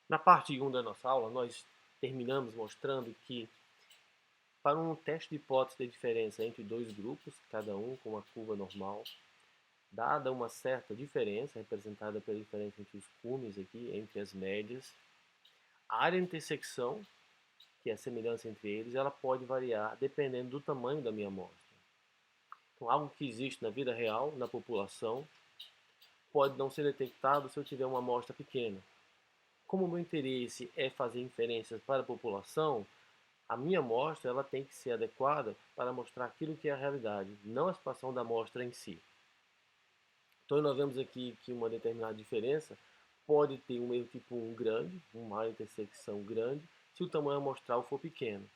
Na parte 1 da nossa aula, nós terminamos mostrando que para um teste de hipótese de diferença entre dois grupos, cada um com uma curva normal, dada uma certa diferença, representada pela diferença entre os cumes aqui, entre as médias, a área de intersecção, que é a semelhança entre eles, ela pode variar dependendo do tamanho da minha amostra. Então, algo que existe na vida real, na população, pode não ser detectado se eu tiver uma amostra pequena. Como o meu interesse é fazer inferências para a população, a minha amostra ela tem que ser adequada para mostrar aquilo que é a realidade, não a situação da amostra em si. Então nós vemos aqui que uma determinada diferença pode ter um erro tipo 1 grande, uma área de intersecção grande, se o tamanho amostral for pequeno.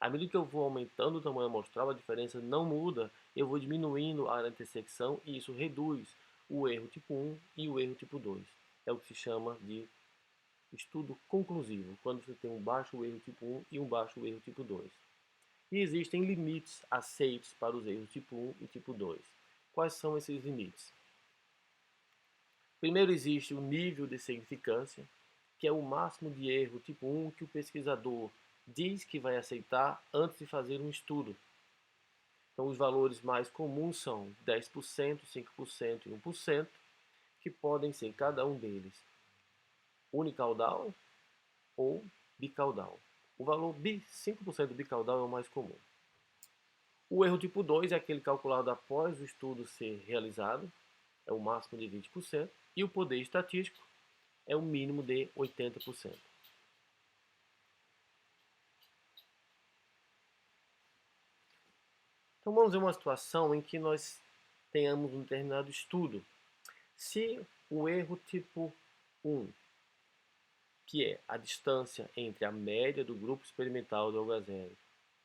À medida que eu vou aumentando o tamanho amostral, a diferença não muda, eu vou diminuindo a área de intersecção e isso reduz o erro tipo 1 e o erro tipo 2. É o que se chama de estudo conclusivo, quando você tem um baixo erro tipo 1 e um baixo erro tipo 2. E existem limites aceitos para os erros tipo 1 e tipo 2. Quais são esses limites? Primeiro existe o nível de significância, que é o máximo de erro tipo 1 que o pesquisador diz que vai aceitar antes de fazer um estudo. Então os valores mais comuns são 10%, 5% e 1%, que podem ser cada um deles unicaudal ou bicaudal. O valor 5% bicaudal é o mais comum. O erro tipo 2 é aquele calculado após o estudo ser realizado, é o máximo de 20%, e o poder estatístico é o mínimo de 80%. Então vamos ver uma situação em que nós tenhamos um determinado estudo. Se o erro tipo 1, que é a distância entre a média do grupo experimental do H0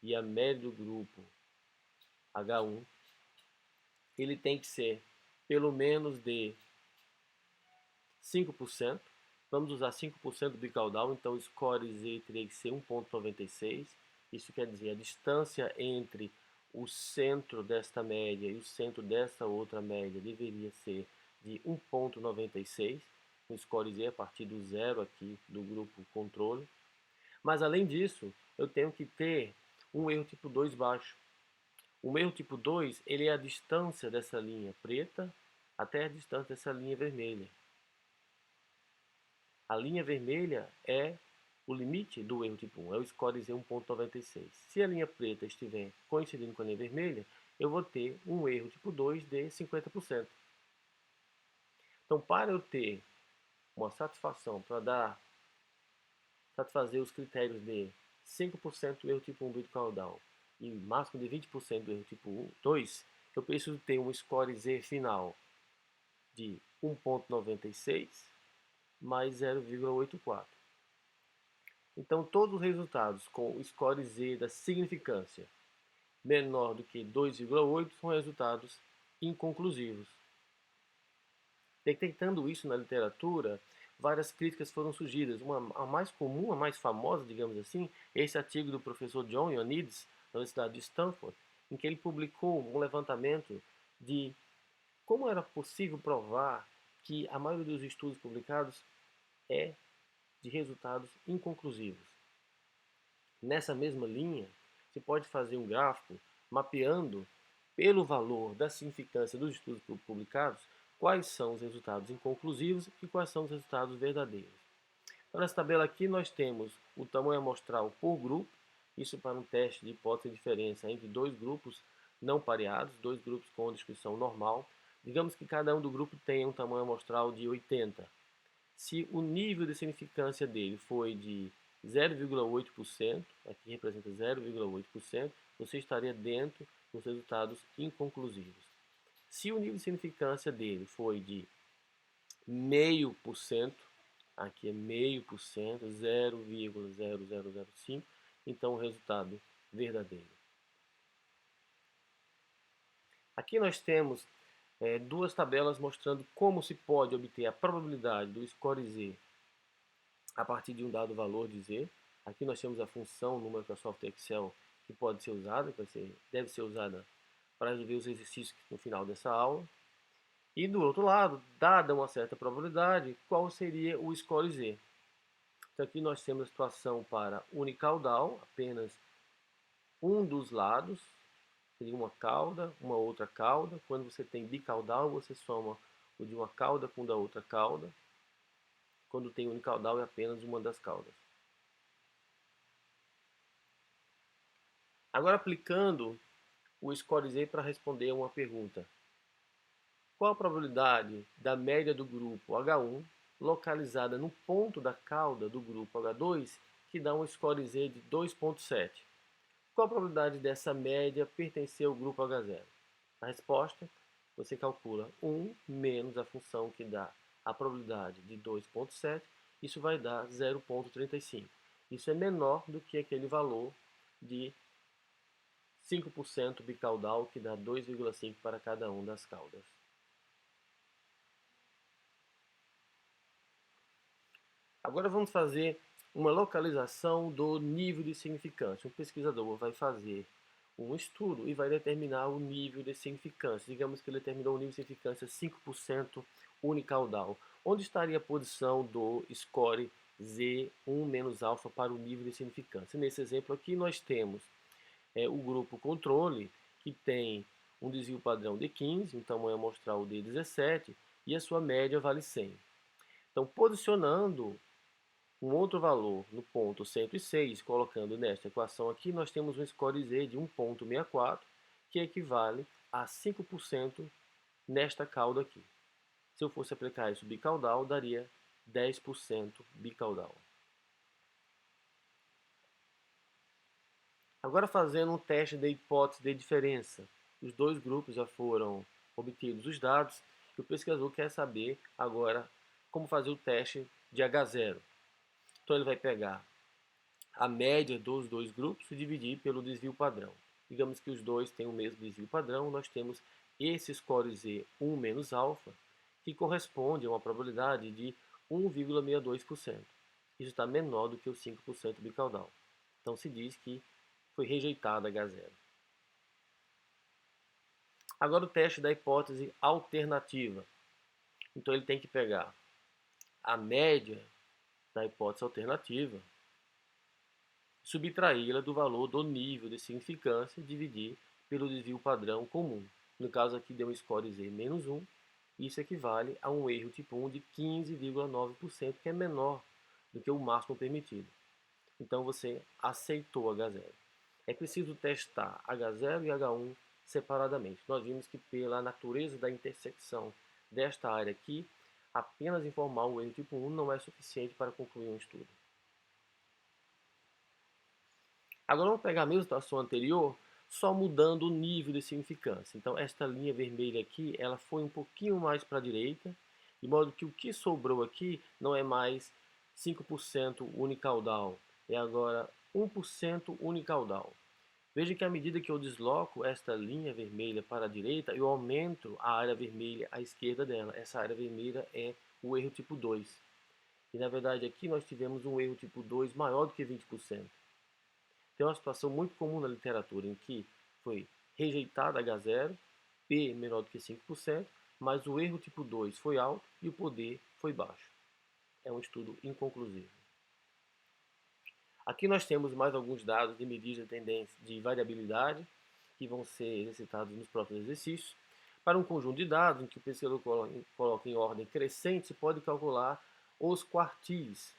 e a média do grupo H1, ele tem que ser pelo menos de 5%. Vamos usar 5% bicaudal, então o score Z teria que ser 1,96. Isso quer dizer a distância entre o centro desta média e o centro dessa outra média deveria ser de 1,96. O score Z a partir do zero aqui do grupo controle. Mas além disso, eu tenho que ter um erro tipo 2 baixo. O erro tipo 2 ele é a distância dessa linha preta até a distância dessa linha vermelha. A linha vermelha é o limite do erro tipo 1, é o score Z 1,96. Se a linha preta estiver coincidindo com a linha vermelha, eu vou ter um erro tipo 2 de 50%. Então, para eu ter uma satisfação, para satisfazer os critérios de 5% do erro tipo 1 bicaudal e máximo de 20% do erro tipo 2, eu preciso ter um score Z final de 1,96 mais 0,84. Então, todos os resultados com o score Z da significância menor do que 2,8 são resultados inconclusivos. Detectando isso na literatura, várias críticas foram surgidas. A mais comum, a mais famosa, digamos assim, é esse artigo do professor John Ioannidis, da Universidade de Stanford, em que ele publicou um levantamento de como era possível provar que a maioria dos estudos publicados é de resultados inconclusivos. Nessa mesma linha, se pode fazer um gráfico mapeando pelo valor da significância dos estudos publicados quais são os resultados inconclusivos e quais são os resultados verdadeiros. Então, nessa tabela aqui nós temos o tamanho amostral por grupo, isso para um teste de hipótese de diferença entre dois grupos não pareados, dois grupos com distribuição normal. Digamos que cada um do grupo tenha um tamanho amostral de 80. Se o nível de significância dele foi de 0,8%, aqui representa 0,8%, você estaria dentro dos resultados inconclusivos. Se o nível de significância dele foi de 0,5%, aqui é 0,5%, 0,0005, então o resultado verdadeiro. Aqui nós temos duas tabelas mostrando como se pode obter a probabilidade do score Z a partir de um dado valor de Z. Aqui nós temos a função no Microsoft Excel que pode ser usada, deve ser usada para resolver os exercícios no final dessa aula. E do outro lado, dada uma certa probabilidade, qual seria o score Z? Então aqui nós temos a situação para unicaudal, apenas um dos lados, seria uma cauda, uma outra cauda. Quando você tem bicaudal, você soma o de uma cauda com o da outra cauda. Quando tem unicaudal, é apenas uma das caudas. Agora aplicando o score Z para responder a uma pergunta. Qual a probabilidade da média do grupo H1 localizada no ponto da cauda do grupo H2 que dá um score Z de 2,7? Qual a probabilidade dessa média pertencer ao grupo H0? A resposta, você calcula 1 menos a função que dá a probabilidade de 2,7, isso vai dar 0,35. Isso é menor do que aquele valor de 5% bicaudal, que dá 2,5 para cada uma das caudas. Agora vamos fazer uma localização do nível de significância. Um pesquisador vai fazer um estudo e vai determinar o nível de significância. Digamos que ele determinou o nível de significância 5% unicaudal. Onde estaria a posição do score Z1 menos alfa para o nível de significância? Nesse exemplo aqui nós temos o grupo controle, que tem um desvio padrão de 15, um tamanho amostral de 17, e a sua média vale 100. Então, posicionando um outro valor no ponto 106, colocando nesta equação aqui, nós temos um score Z de 1,64, que equivale a 5% nesta cauda aqui. Se eu fosse aplicar isso bicaudal, daria 10% bicaudal. Agora fazendo um teste de hipótese de diferença. Os dois grupos já foram obtidos os dados e o pesquisador quer saber agora como fazer o teste de H0. Então ele vai pegar a média dos dois grupos e dividir pelo desvio padrão. Digamos que os dois têm o mesmo desvio padrão, nós temos esse score Z 1 menos alfa, que corresponde a uma probabilidade de 1,62%. Isso está menor do que o 5% bicaudal. Então se diz que foi rejeitado H0. Agora o teste da hipótese alternativa. Então ele tem que pegar a média da hipótese alternativa, subtraí-la do valor do nível de significância e dividir pelo desvio padrão comum. No caso aqui deu um score Z menos 1, isso equivale a um erro tipo 1 de 15,9%, que é menor do que o máximo permitido. Então você aceitou H0. É preciso testar H0 e H1 separadamente. Nós vimos que pela natureza da intersecção desta área aqui, apenas informar o erro tipo 1 não é suficiente para concluir um estudo. Agora vamos pegar a mesma situação anterior, só mudando o nível de significância. Então esta linha vermelha aqui, ela foi um pouquinho mais para a direita, de modo que o que sobrou aqui não é mais 5% unicaudal, é agora 1% unicaudal. Veja que à medida que eu desloco esta linha vermelha para a direita, eu aumento a área vermelha à esquerda dela. Essa área vermelha é o erro tipo 2. E na verdade aqui nós tivemos um erro tipo 2 maior do que 20%. Tem uma situação muito comum na literatura em que foi rejeitado H0, P menor do que 5%, mas o erro tipo 2 foi alto e o poder foi baixo. É um estudo inconclusivo. Aqui nós temos mais alguns dados de medida de tendência de variabilidade que vão ser exercitados nos próximos exercícios. Para um conjunto de dados em que o pesquisador coloca em ordem crescente, se pode calcular os quartis,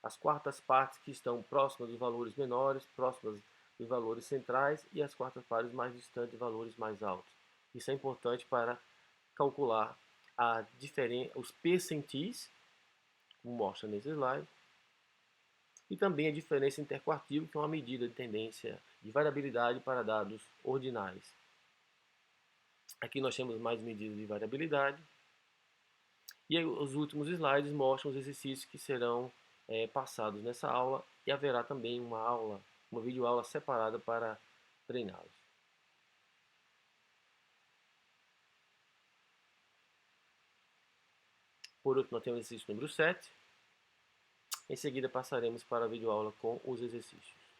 as quartas partes que estão próximas dos valores menores, próximas dos valores centrais, e as quartas partes mais distantes de valores mais altos. Isso é importante para calcular os percentis, como mostra nesse slide, e também a diferença interquartil, que é uma medida de tendência de variabilidade para dados ordinais. Aqui nós temos mais medidas de variabilidade. E aí, os últimos slides mostram os exercícios que serão passados nessa aula, e haverá também uma videoaula separada para treiná-los. Por último, nós temos o exercício número 7. Em seguida, passaremos para a videoaula com os exercícios.